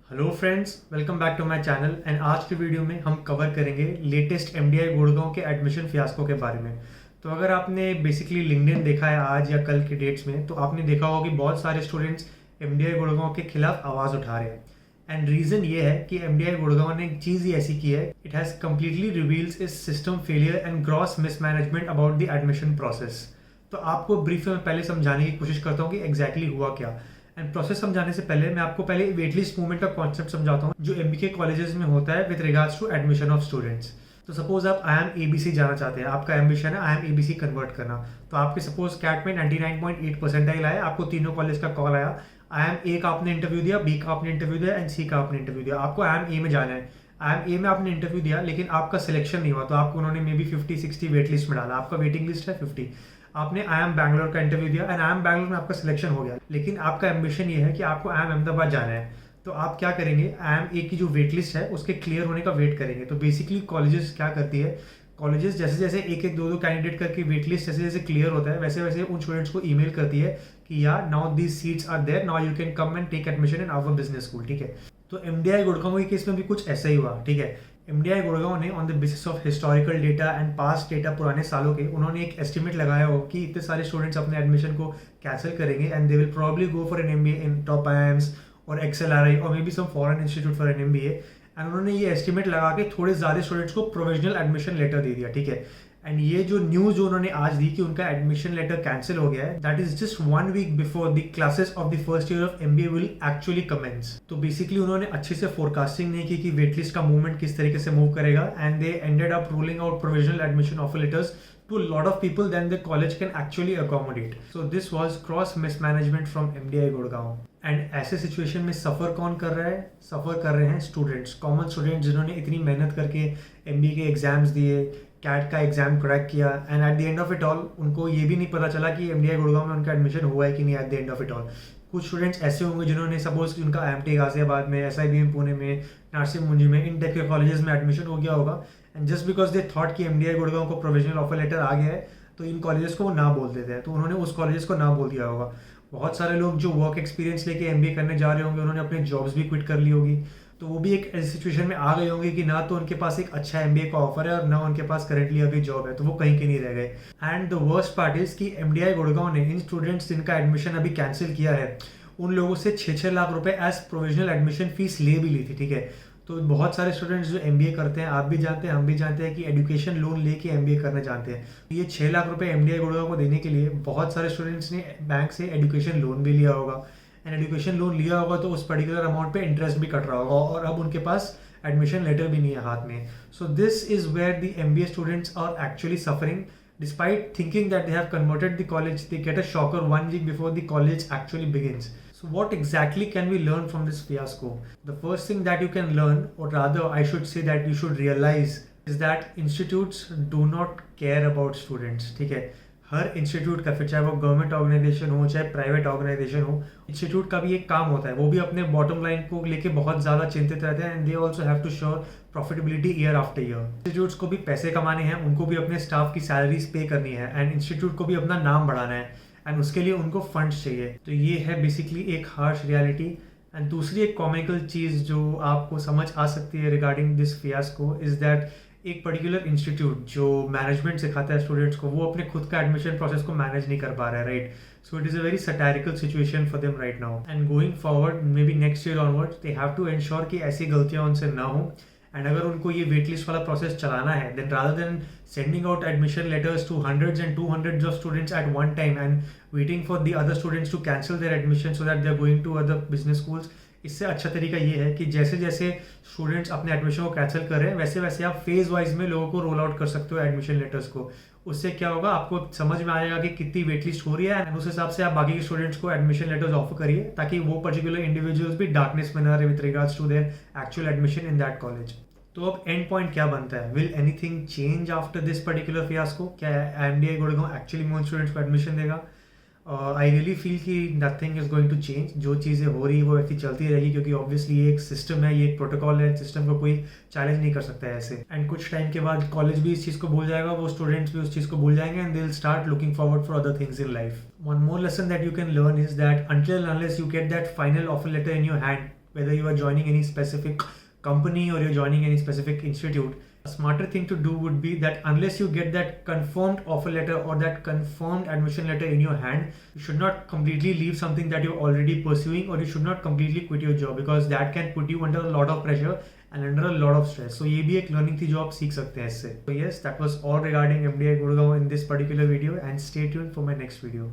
Hello friends, welcome back to my channel. And आज की video में हम कवर करेंगे लेटेस्ट एमडीआई गुड़गांव के एडमिशन फियास्को के बारे में। तो अगर आपने बेसिकली लिंक्डइन देखा है आज या कल के डेट्स में, तो आपने देखा होगा कि बहुत सारे स्टूडेंट्स एमडीआई गुड़गांव के खिलाफ आवाज़ उठा रहे हैं। एंड रीज़न ये है कि एमडीआई गुड़गांव ने एक चीज़ ही ऐसी की है, इट हैज़ कम्प्लीटली रिवील्स इस system failure and gross mismanagement about the admission process. तो आपको ब्रीफ में पहले समझाने की कोशिश करता हूँ कि एग्जैक्टली हुआ क्या। एंड प्रोसेस समझाने से पहले मैं आपको पहले वेटलिस्ट मूवमेंट का कॉन्सेप्ट समझाता हूँ जो एमबीके कॉलेजेस में होता है with regards to admission of students. तो सपोज आप आई एम एबीसी जाना चाहते हैं, आपका एम्बिशन है आई एम एबीसी कन्वर्ट करना। तो आपके सपोज कैट में 99.8 परसेंटाइल आया, आपको तीनों कॉलेज का कॉल आया। आई एम ए का आपने इंटरव्यू दिया, बी का आपने इंटरव्यू दिया एंड सी का आपने इंटरव्यू दिया। आपको आई एम ए में जाना है, आई एम ए में आपने इंटरव्यू दिया लेकिन आपका सिलेक्शन नहीं हुआ, तो आपको उन्होंने मे बी 50-60 वेट लिस्ट में डाला। आपका वेटिंग लिस्ट है 50। आपने आई एम बैंगलोर का इंटरव्यू दिया एंड आई एम बैंगलोर में आपका सिलेक्शन हो गया, लेकिन आपका एम्बिशन ये है कि आपको आई एम अहमदाबाद जाना है। तो आप क्या करेंगे, आई एम ए की जो वेट लिस्ट है उसके क्लियर होने का वेट करेंगे। तो बेसिकली कॉलेजेस क्या करती है, कॉलेजेस जैसे जैसे एक एक दो दो कैंडिडेट करके वेट लिस्ट जैसे जैसे क्लियर होता है, वैसे वैसे उन स्टूडेंट्स को ईमेल करती है कि यार now these seats are there, now you can come and take admission in our business school. ठीक है, तो एमडीआई गुड़गांव के केस में भी कुछ ऐसा ही हुआ। ठीक है, एमडीआई गुड़गांव ने on the basis of historical data and past data पुराने सालों के, उन्होंने एक एस्टिमेट लगाया हो कि इतने सारे स्टूडेंट्स अपने एडमिशन को कैंसिल करेंगे and they will probably go for an MBA in top IIMs और एक्सएलआरआई और maybe some foreign institute for an MBA. And उन्होंने ये एस्टिमेट लगा के थोड़े ज़्यादा स्टूडेंट्स को प्रोविजनल एडमिशन लेटर दे दिया। ठीक है, एंड ये जो न्यूज जो उन्होंने आज दी कि उनका एडमिशन लेटर कैंसिल हो गया है, that is just 1 week before the classes of the first year of MBA will actually commence. तो बेसिकली उन्होंने अच्छे से फोरकास्टिंग नहीं की कि वेटलिस्ट का मूवमेंट किस तरीके से मूव करेगा, and they ended up ruling out provisional admission offer letters to a lot of people than the college can actually accommodate. So this was cross mismanagement from MDI Gurgaon. And ऐसे situation में सफ़र कौन कर रहा है, सफ़र कर रहे हैं students, common students जिन्होंने इतनी मेहनत करके एमबीए के एग्जाम्स दिए, कैट का एग्जाम क्रैक किया, and at the end of it all उनको ये भी नहीं पता चला कि एमडीआई गुड़गांव में उनका एडमिशन हुआ है कि नहीं at the end of it all. कुछ स्टूडेंट्स ऐसे होंगे जिन्होंने सपोज कि उनका एमटी गाजियाबाद में, एसआईबीएम पुणे में, नरसिंह मुंजी में, इन टाइप के कॉलेजेस में एडमिशन हो गया होगा, and just because they thought कि एमडीआई गुड़गांव को प्रोविजनल ऑफर लेटर आ गया है तो इन कॉलेजेस को वो ना बोल देते हैं, तो उन्होंने उस कॉलेजेस को ना बोल दिया होगा। बहुत सारे लोग जो वर्क एक्सपीरियंस लेके एमबीए करने जा रहे होंगे, उन्होंने अपने जॉब्स भी क्विट कर ली होगी, तो वो भी एक ऐसी सिचुएशन में आ गए होंगे कि ना तो उनके पास एक अच्छा एमबीए का ऑफर है और ना उनके पास करेंटली अभी जॉब है, तो वो कहीं के नहीं रह गए। And the worst part is कि एमडीआई गुड़गांव ने इन स्टूडेंट्स जिनका एडमिशन अभी कैंसिल किया है उन लोगों से 6-6 लाख रुपए एज प्रोविजनल एडमिशन फीस ले भी ली थी। ठीक है, तो बहुत सारे स्टूडेंट्स जो एमबीए करते हैं, आप भी जानते हैं हम भी जानते हैं कि एजुकेशन लोन लेके एमबीए करने जानते हैं। ये 6 लाख रुपए एमडीआई गुड़गांव को देने के लिए बहुत सारे स्टूडेंट्स ने बैंक से एजुकेशन लोन भी लिया होगा, एंड एजुकेशन लोन लिया होगा तो उस पर्टिकुलर अमाउंट पे इंटरेस्ट भी कट रहा होगा और अब उनके पास एडमिशन लेटर भी नहीं है हाथ में। So this is where the MBA students are actually suffering. Despite thinking that they have converted the college, they get a shocker 1 week before the college actually begins. So what exactly can we learn from this fiasco? The first thing that you can learn, or rather I should say that you should realize, is that institutes do not care about students. ठीक है, हर institute का, फिर चाहे वो government organisation हो चाहे private organisation हो, institute का भी एक काम होता है, वो भी अपने बॉटम लाइन को लेके बहुत ज़्यादा चिंतित रहते हैं, and they also have to sure profitability year after year. Institutes को भी पैसे कमाने हैं, उनको भी अपने स्टाफ की सैलरीज पे करनी है, एंड इंस्टीट्यूट को भी अपना नाम बढ़ाना है, एंड उसके लिए उनको फंड्स चाहिए। तो ये है बेसिकली एक हार्श रियलिटी। एंड दूसरी एक कॉमिकल चीज़ जो आपको समझ आ सकती है regarding this fiasco is that एक पर्टिकुलर इंस्टीट्यूट जो मैनेजमेंट सिखाता है स्टूडेंट्स को, वो अपने खुद का एडमिशन प्रोसेस को मैनेज नहीं कर पा रहा है, right. So it is a very satirical situation for them right now, and going forward maybe next year onwards they have to ensure कि ऐसी गलतियाँ उनसे ना हो। एंड अगर उनको ये वेट लिस्ट वाला प्रोसेस चलाना है, then rather than sending out admission letters to hundreds and 200s of students at one time and waiting for the other students to cancel their admission so that they are going to other business schools, इससे अच्छा तरीका ये है कि जैसे जैसे students अपने admission को कैंसिल कर रहे हैं वैसे वैसे आप फेज वाइज में लोगों को रोल आउट कर सकते हो एडमिशन लेटर्स को। उससे क्या होगा, आपको समझ में आएगा कि कितनी वेट लिस्ट हो रही है, एंड उस हिसाब से आप बाकी के स्टूडेंट्स को एडमिशन लेटर्स ऑफर करिए ताकि वो पर्टिकुलर इंडिविजुअल्स भी डार्कनेस में ना रहे with regards to their actual admission in that college. तो अब एंड पॉइंट क्या बनता है, will anything change after this particular fiasco? क्या MDI Gurgaon actually more students को एडमिशन देगा? आई रियली फील कि nothing is going to change. जो चीज़ें हो रही है वो ऐसी चलती रहेगी, क्योंकि ऑब्वियसली ये एक सिस्टम है, ये एक प्रोटोकॉल है, सिस्टम को कोई चैलेंज नहीं कर सकता है ऐसे। एंड कुछ टाइम के बाद कॉलेज भी इस चीज़ को भूल जाएगा, वो स्टूडेंट्स भी उस चीज़ को भूल जाएंगे, and they will start looking forward for other things in life. One more lesson that you can learn is that until and unless you get that final offer letter in your hand whether you are joining any specific company or you're joining any specific institute, a smarter thing to do would be that unless you get that confirmed offer letter or that confirmed admission letter in your hand, you should not completely leave something that you're already pursuing, or you should not completely quit your job, because that can put you under a lot of pressure and under a lot of stress. So ये भी एक learning थी जो आप सीख सकते हैं इससे. So yes, that was all regarding MDI Gurgaon in this particular video, and stay tuned for my next video.